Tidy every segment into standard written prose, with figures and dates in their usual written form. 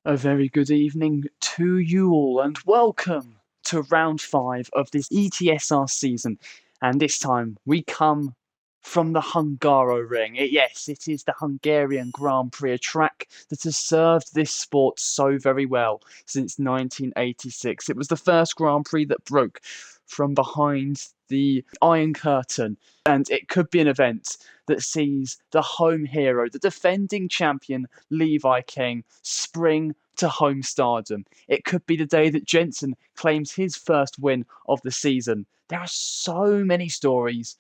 A very good evening to you all, and welcome to round 5 of this ETSR season. And this time we come from the Hungaroring. Yes, it is the Hungarian Grand Prix, a track that has served this sport so very well since 1986. It was the first Grand Prix that broke from behind the Iron Curtain, and it could be an event that sees the home hero, the defending champion Levi King, spring to home stardom. It could be the day that Jensen claims his first win of the season. There are so many stories,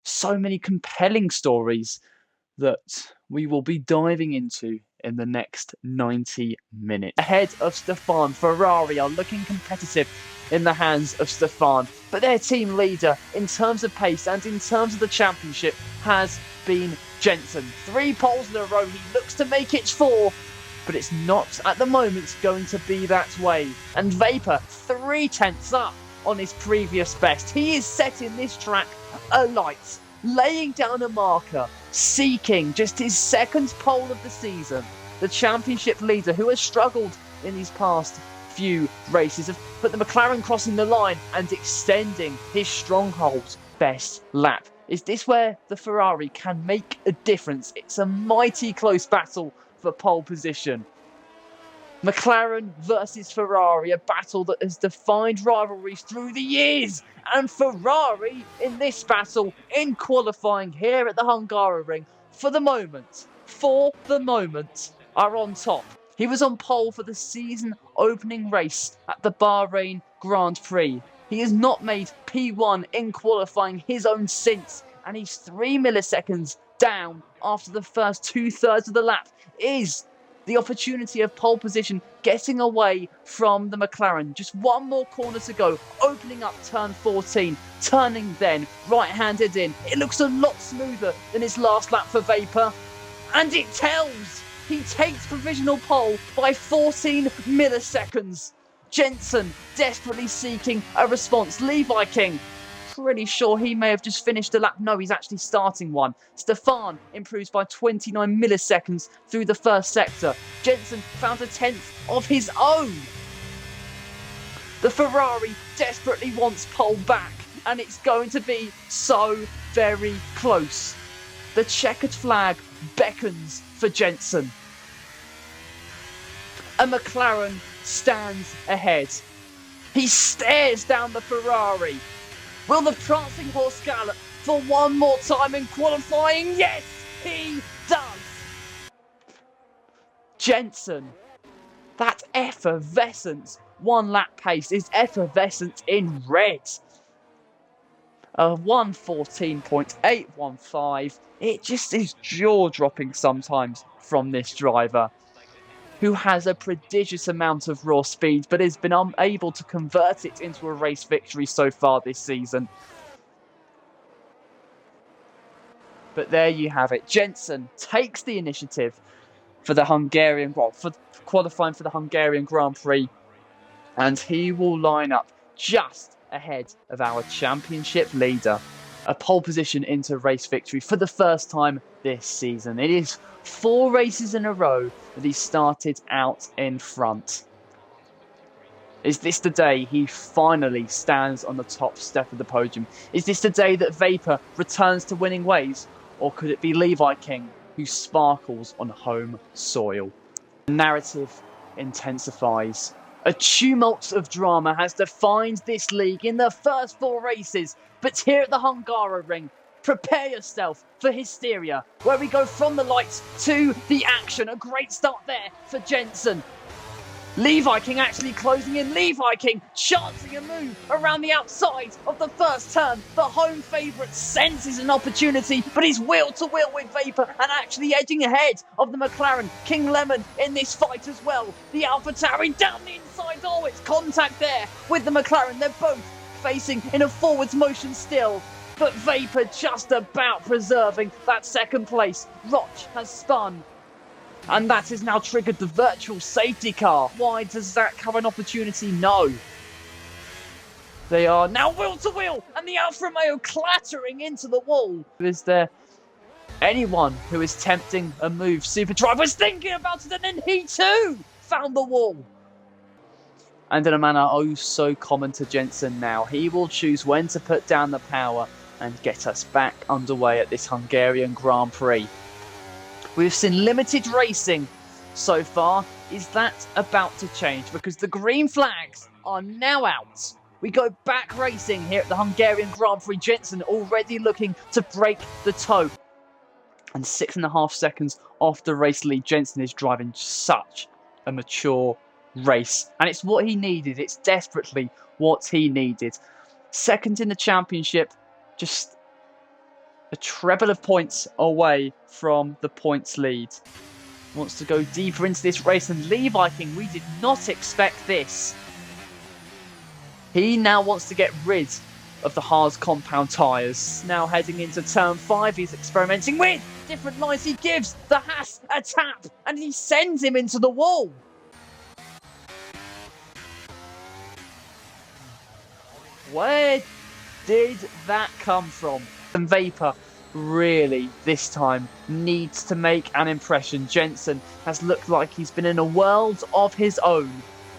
so many compelling stories that we will be diving into in the next 90 minutes. Ahead of Stefan, Ferrari are looking competitive in the hands of Stefan, but their team leader in terms of pace and in terms of the championship has been Jensen. 3 poles in a row, he looks to make it 4, but it's not at the moment going to be that way. And Vapor 3/10 up on his previous best. He is setting this track alight, laying down a marker, seeking just his second pole of the season. The championship leader, who has struggled in these past few races, have put the McLaren crossing the line and extending his stronghold. Best lap. Is this where the Ferrari can make a difference? It's a mighty close battle for pole position. McLaren versus Ferrari, a battle that has defined rivalries through the years. And Ferrari in this battle, in qualifying here at the Hungaroring, for the moment, are on top. He was on pole for the season opening race at the Bahrain Grand Prix. He has not made P1 in qualifying his own since, and he's 3 milliseconds down after the first 2/3 of the lap. Is the opportunity of pole position getting away from the McLaren? Just one more corner to go, opening up turn 14, turning then right-handed in. It looks a lot smoother than his last lap for Vapor, and it tells. He takes provisional pole by 14 milliseconds. Jensen desperately seeking a response. Levi King, pretty sure he may have just finished a lap. No, he's actually starting one. Stefan improves by 29 milliseconds through the first sector. Jensen found a 10th of his own. The Ferrari desperately wants pole back, and it's going to be so very close. The checkered flag beckons for Jensen. A McLaren stands ahead. He stares down the Ferrari. Will the prancing horse gallop for one more time in qualifying? Yes, he does! Jensen, that effervescence, 1 lap pace is effervescent in red. A 1:14.815. It just is jaw-dropping sometimes from this driver, who has a prodigious amount of raw speed, but has been unable to convert it into a race victory so far this season. But there you have it. Jensen takes the initiative for the Hungarian, for qualifying for the Hungarian Grand Prix, and he will line up just ahead of our championship leader. A pole position into race victory for the first time this season. It is 4 races in a row that he started out in front. Is this the day he finally stands on the top step of the podium? Is this the day that Vapor returns to winning ways? Or could it be Levi King who sparkles on home soil? The narrative intensifies. A tumult of drama has defined this league in the first 4 races, but here at the Hungaroring, prepare yourself for hysteria, where we go from the lights to the action. A great start there for Jensen. Levi King actually closing in. Levi King chancing a move around the outside of the first turn. The home favourite senses an opportunity, but he's wheel to wheel with Vapor and actually edging ahead of the McLaren. King Lemon in this fight as well. The AlphaTauri down the inside. Oh, it's contact there with the McLaren. They're both facing in a forwards motion still, but Vapor just about preserving that second place. Roch has spun, and that has now triggered the virtual safety car. Why does Zach have an opportunity? No. They are now wheel to wheel, and the Alfa Romeo clattering into the wall. Is there anyone who is tempting a move Superdrive was thinking about it, and then he too found the wall. And in a manner oh so common to Jensen now, he will choose when to put down the power and get us back underway at this Hungarian Grand Prix. We've seen limited racing so far. Is that about to change? Because the green flags are now out. We go back racing here at the Hungarian Grand Prix. Jensen already looking to break the toe. And 6.5 seconds off the race lead. Jensen is driving such a mature race. And it's what he needed. It's desperately what he needed. Second in the championship, just a treble of points away from the points lead. Wants to go deeper into this race, and Lee Viking, we did not expect this. He now wants to get rid of the Haas compound tyres. Now heading into turn 5, he's experimenting with different lines. He gives the Haas a tap, and he sends him into the wall. Where did that come from? And Vapor really, this time, needs to make an impression. Jensen has looked like he's been in a world of his own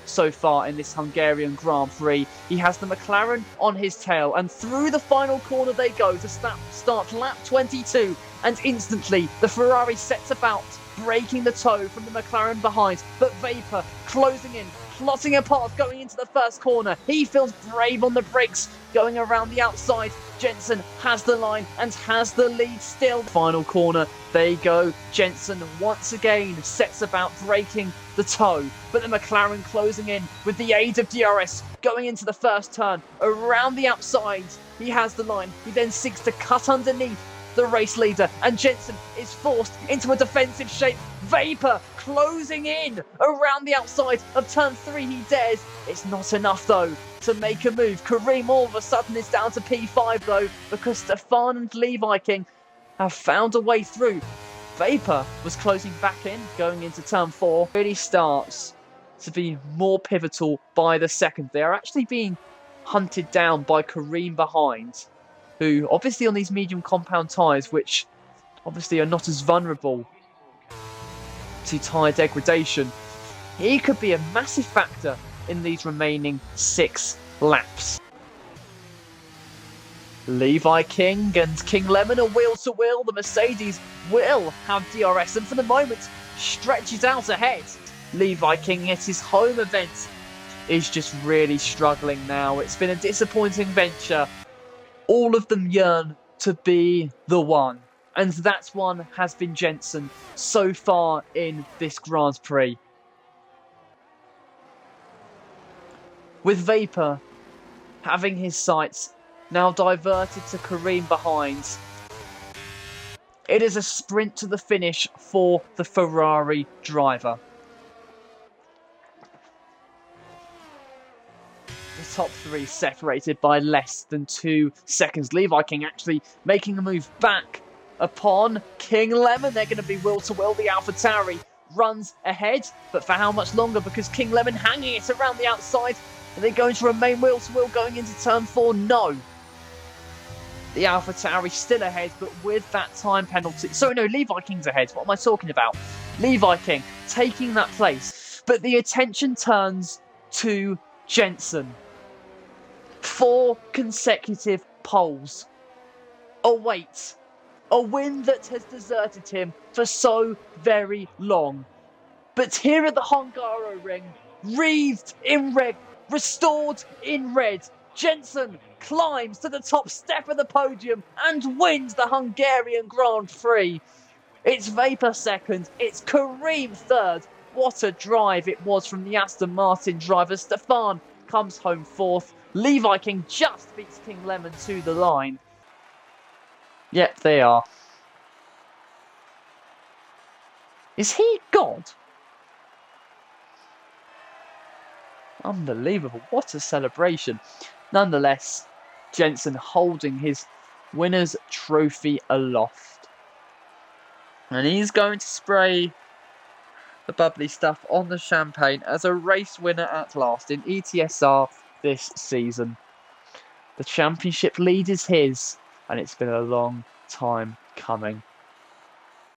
so far in this Hungarian Grand Prix. He has the McLaren on his tail, and through the final corner they go to start lap 22, and instantly the Ferrari sets about breaking the toe from the McLaren behind, but Vapor closing in, plotting a path going into the first corner. He feels brave on the brakes, going around the outside. Jensen has the line and has the lead still. Final corner, they go. Jensen once again sets about breaking the toe, but the McLaren closing in with the aid of DRS, going into the first turn. Around the outside, he has the line. He then seeks to cut underneath the race leader, and Jensen is forced into a defensive shape. Vapor closing in around the outside of turn 3. He dares. It's not enough though to make a move. Kareem all of a sudden is down to P5 though, because Stefan and Lee Viking have found a way through. Vapor was closing back in going into turn 4. Really starts to be more pivotal by the second. They are actually being hunted down by Kareem behind, who obviously on these medium compound tyres, which obviously are not as vulnerable to tyre degradation, he could be a massive factor in these remaining 6 laps. Levi King and King Lemon are wheel to wheel. The Mercedes will have DRS and for the moment stretches out ahead. Levi King at his home event is just really struggling now. It's been a disappointing venture. All of them yearn to be the one, and that one has been Jensen so far in this Grand Prix. With Vapor having his sights now diverted to Kareem behind, it is a sprint to the finish for the Ferrari driver. The top 3 separated by less than 2 seconds. Levi King actually making a move back upon King Lemon. They're going to be wheel to wheel. The AlphaTauri runs ahead, but for how much longer? Because King Lemon hanging it around the outside. Are they going to remain wheel to wheel going into turn 4? No. The AlphaTauri still ahead, but with that time penalty. Sorry, no, Levi King's ahead. What am I talking about? Levi King taking that place. But the attention turns to Jensen. 4 consecutive poles await a win that has deserted him for so very long. But here at the Hungaroring, wreathed in red, restored in red, Jensen climbs to the top step of the podium and wins the Hungarian Grand Prix. It's Vapor second, it's Kareem third. What a drive it was from the Aston Martin driver. Stefan comes home 4th. Levi King just beats King Lemon to the line. Yep, they are. Is he God? Unbelievable. What a celebration. Nonetheless, Jensen holding his winner's trophy aloft. And he's going to spray the bubbly stuff on the champagne as a race winner at last in ETSR this season. The championship lead is his, and it's been a long time coming.